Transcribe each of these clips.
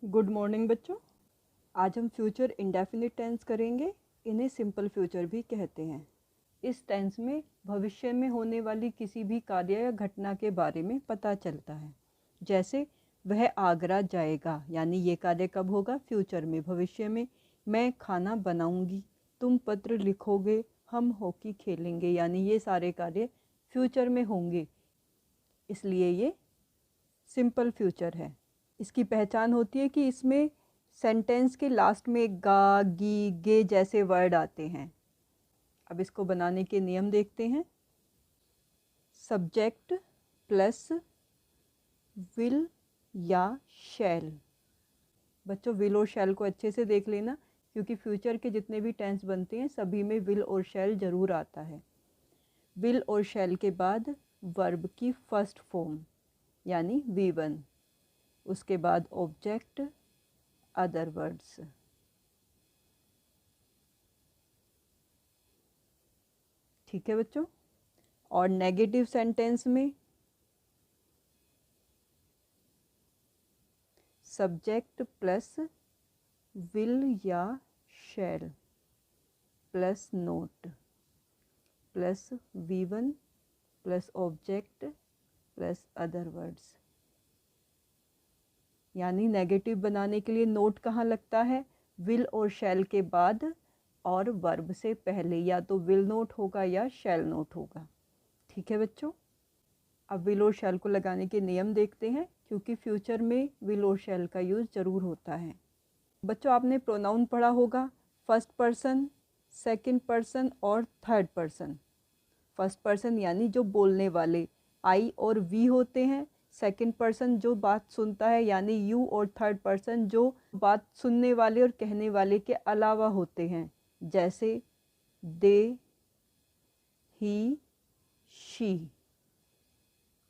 Good morning बच्चों। आज हम फ्यूचर इंडेफिनिट टेंस करेंगे। इन्हें सिंपल फ्यूचर भी कहते हैं। इस टेंस में भविष्य में होने वाली किसी भी कार्य या घटना के बारे में पता चलता है। जैसे वह आगरा जाएगा, यानी ये कार्य कब होगा? फ्यूचर में, भविष्य में। मैं खाना बनाऊंगी, तुम पत्र लिखोगे, हम हॉकी खेलेंगे, यानी ये सारे कार्य फ्यूचर में होंगे, इसलिए ये सिंपल फ्यूचर है। इसकी पहचान होती है कि इसमें सेंटेंस के लास्ट में गा, गी, गे जैसे वर्ड आते हैं। अब इसको बनाने के नियम देखते हैं। सब्जेक्ट प्लस विल या शैल। बच्चों, विल और शैल को अच्छे से देख लेना, क्योंकि फ्यूचर के जितने भी टेंस बनते हैं सभी में विल और शैल जरूर आता है। विल और शैल के बाद वर्ब की फर्स्ट फॉर्म यानी V1, उसके बाद ऑब्जेक्ट, अदर वर्ड्स। ठीक है बच्चों। और नेगेटिव सेंटेंस में सब्जेक्ट प्लस विल या शैल plus note plus V1 plus object plus other words. यानी नेगेटिव बनाने के लिए नोट कहाँ लगता है? विल और शैल के बाद और वर्ब से पहले। या तो विल नोट होगा या शैल नोट होगा। ठीक है बच्चों। अब विल और शैल को लगाने के नियम देखते हैं, क्योंकि फ्यूचर में विल और शैल का यूज़ ज़रूर होता है। बच्चों, आपने प्रोनाउन पढ़ा होगा, फर्स्ट पर्सन, सेकंड पर्सन और थर्ड पर्सन। फर्स्ट पर्सन यानी जो बोलने वाले, आई और वी होते हैं। सेकंड पर्सन जो बात सुनता है यानी यू, और थर्ड पर्सन जो बात सुनने वाले और कहने वाले के अलावा होते हैं, जैसे दे, ही, शी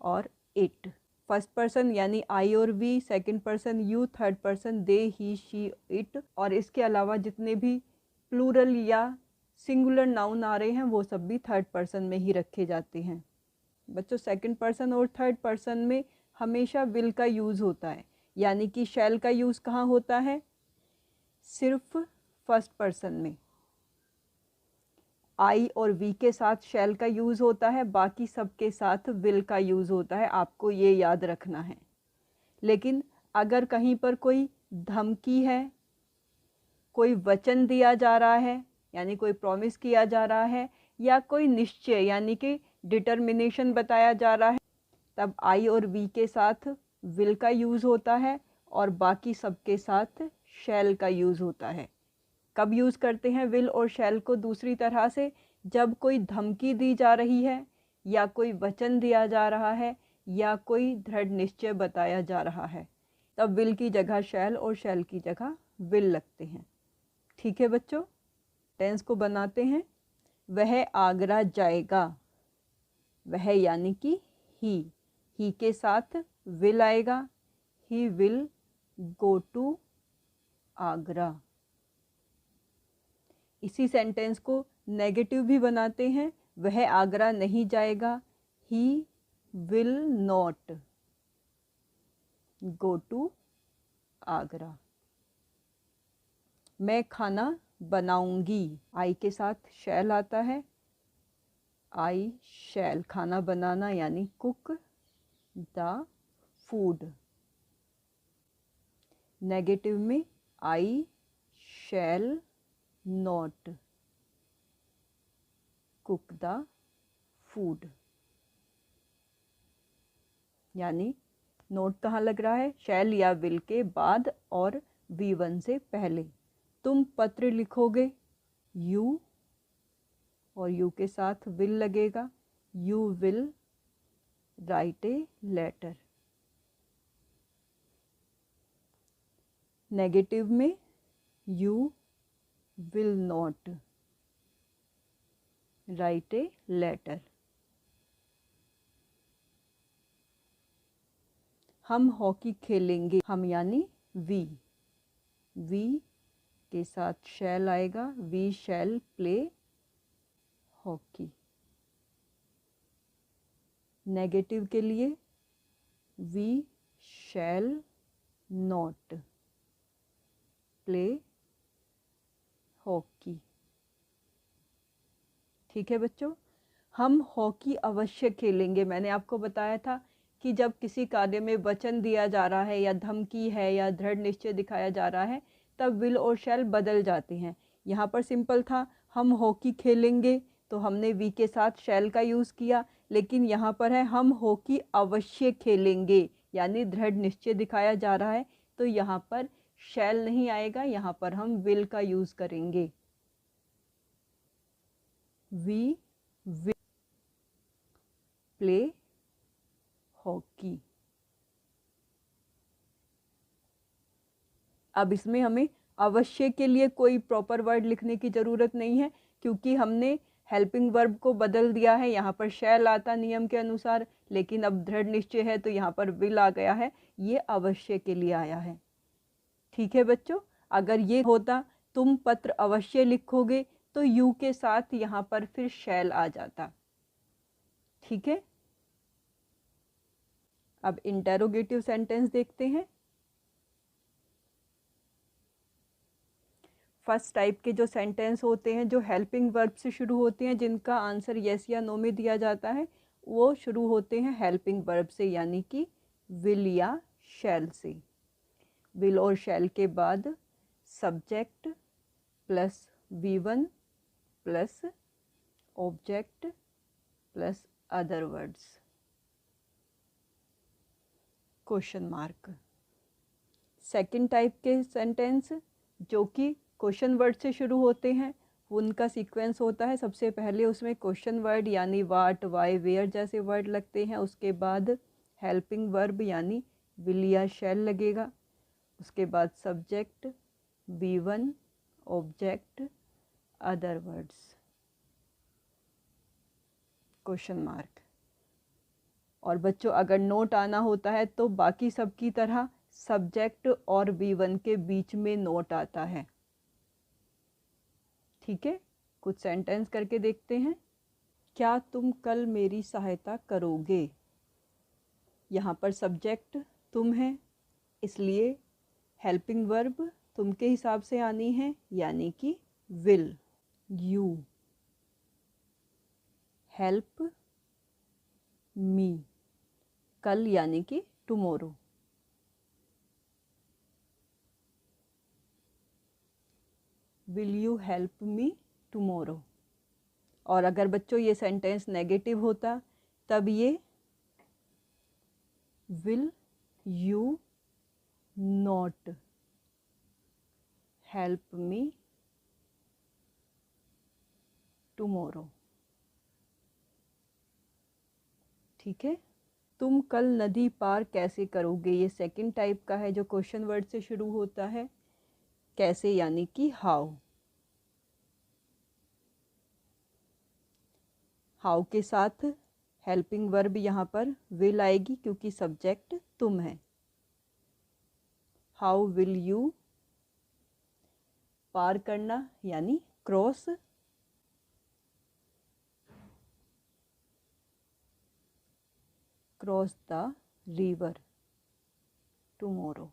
और इट। फर्स्ट पर्सन यानी आई और we, second person you, third person they, he, she, it, और इसके अलावा जितने भी प्लूरल या सिंगुलर नाउन आ रहे हैं वो सब भी थर्ड पर्सन में ही रखे जाते हैं। बच्चों, सेकंड पर्सन और थर्ड पर्सन में हमेशा विल का यूज़ होता है, यानी कि शैल का यूज़ कहाँ होता है? सिर्फ फर्स्ट पर्सन में। आई और वी के साथ शैल का यूज़ होता है, बाकी सब के साथ विल का यूज़ होता है। आपको ये याद रखना है। लेकिन अगर कहीं पर कोई धमकी है, कोई वचन दिया जा रहा है, यानी कोई प्रॉमिस किया जा रहा है, या कोई निश्चय यानी कि डिटर्मिनेशन बताया जा रहा है, तब आई और वी के साथ विल का यूज़ होता है और बाकी सब के साथ शैल का यूज़ होता है। कब यूज़ करते हैं विल और शैल को दूसरी तरह से? जब कोई धमकी दी जा रही है, या कोई वचन दिया जा रहा है, या कोई दृढ़ निश्चय बताया जा रहा है, तब विल की जगह शैल और शैल की जगह विल लगते हैं। ठीक है बच्चों। टेंस को बनाते हैं। वह आगरा जाएगा। वह यानी कि ही के साथ विल आएगा। He will go to Agra. इसी सेंटेंस को नेगेटिव भी बनाते हैं। वह आगरा नहीं जाएगा। He will not go to Agra. मैं खाना बनाऊंगी। आई के साथ शैल आता है। आई शैल, खाना बनाना यानी कुक द फूड। नेगेटिव में I shall not cook the food. यानी नोट कहाँ लग रहा है? शैल या विल के बाद और V1 से पहले। तुम पत्र लिखोगे, यू, और यू के साथ विल लगेगा। You will write a letter. Negative में you will not write a letter. हम हॉकी खेलेंगे। हम यानी वी के साथ शैल आएगा। We shall play hockey. Negative के लिए we shall not play hockey. ठीक है बच्चों, हम हॉकी अवश्य खेलेंगे। मैंने आपको बताया था कि जब किसी कार्य में वचन दिया जा रहा है या धमकी है या दृढ़ निश्चय दिखाया जा रहा है तब विल और शैल बदल जाते हैं। यहाँ पर सिंपल था, हम हॉकी खेलेंगे, तो हमने वी के साथ शैल का यूज़ किया। लेकिन यहाँ पर है हम हॉकी अवश्य खेलेंगे, यानी दृढ़ निश्चय दिखाया जा रहा है, तो यहाँ पर शैल नहीं आएगा, यहाँ पर हम विल का यूज़ करेंगे। We will play hockey. अब इसमें हमें अवश्य के लिए कोई प्रॉपर वर्ड लिखने की ज़रूरत नहीं है, क्योंकि हमने हेल्पिंग वर्ब को बदल दिया है। यहाँ पर शैल आता नियम के अनुसार, लेकिन अब दृढ़ निश्चय है तो यहाँ पर विल आ गया है, ये अवश्य के लिए आया है। ठीक है बच्चों, अगर ये होता तुम पत्र अवश्य लिखोगे तो यू के साथ यहाँ पर फिर शैल आ जाता। ठीक है, अब इंटेरोगेटिव सेंटेंस देखते हैं। फर्स्ट टाइप के जो सेंटेंस होते हैं जो हेल्पिंग वर्ब से शुरू होते हैं, जिनका आंसर यस या नो में दिया जाता है, वो शुरू होते हैं हेल्पिंग वर्ब से, यानी कि विल या शैल से। विल और शैल के बाद subject plus V1 plus object plus other words, question mark. Second type के सेंटेंस जो कि क्वेश्चन वर्ड से शुरू होते हैं, उनका सीक्वेंस होता है, सबसे पहले उसमें क्वेश्चन वर्ड यानी वाट, वाई, वेयर जैसे वर्ड लगते हैं। उसके बाद हेल्पिंग वर्ब यानी विल या शैल लगेगा। उसके बाद subject, V1, object, other words, question mark. और बच्चों अगर नोट आना होता है तो बाकी सब की तरह सब्जेक्ट और V1 के बीच में नोट आता है। ठीक है, कुछ सेंटेंस करके देखते हैं। क्या तुम कल मेरी सहायता करोगे? यहाँ पर सब्जेक्ट तुम है, इसलिए हेल्पिंग वर्ब तुम के हिसाब से आनी है, यानी कि विल। यू हेल्प मी, कल यानी कि tomorrow. Will you help me tomorrow. और अगर बच्चों ये सेंटेंस नेगेटिव होता तब ये will you not help me tomorrow. ठीक है, तुम कल नदी पार कैसे करोगे, ये सेकंड टाइप का है जो क्वेश्चन वर्ड से शुरू होता है। कैसे यानी कि हाउ। हाउ के साथ हेल्पिंग वर्ब यहाँ पर विल आएगी क्योंकि सब्जेक्ट तुम है। हाउ विल यू, पार करना यानी cross, cross the river tomorrow.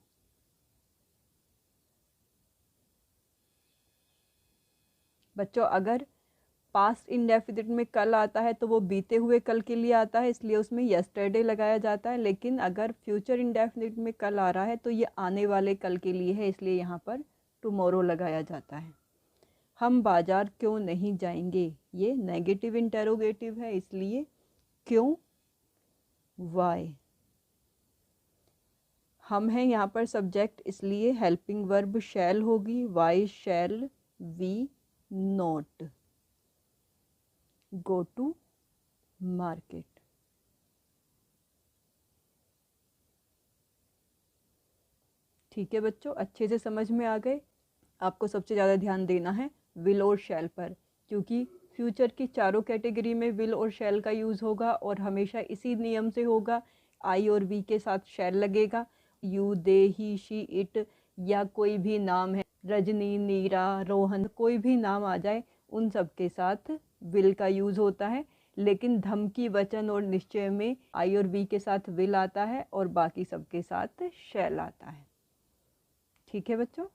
बच्चों अगर पास्ट इंडेफिनिट में कल आता है तो वो बीते हुए कल के लिए आता है, इसलिए उसमें यस्टरडे लगाया जाता है। लेकिन अगर फ्यूचर इंडेफिनिट में कल आ रहा है तो ये आने वाले कल के लिए है, इसलिए यहाँ पर टुमारो लगाया जाता है। हम बाजार क्यों नहीं जाएंगे, ये नेगेटिव इंटेरोगेटिव है, इसलिए क्यों, वाई। हम हैं यहाँ पर सब्जेक्ट, इसलिए हेल्पिंग वर्ब शैल होगी, why shall we not go to market. ठीक है बच्चों, अच्छे से समझ में आ गए। आपको सबसे ज़्यादा ध्यान देना है विल और शैल पर, क्योंकि फ्यूचर की चारों कैटेगरी में विल और शैल का यूज़ होगा और हमेशा इसी नियम से होगा। आई और वी के साथ शैल लगेगा। You, they, he, she, it या कोई भी नाम है, रजनी, नीरा, रोहन, कोई भी नाम आ जाए, उन सब के साथ विल का यूज़ होता है। लेकिन धमकी, वचन और निश्चय में आई और वी के साथ विल आता है और बाकी सब के साथ शैल आता है। ठीक है बच्चों।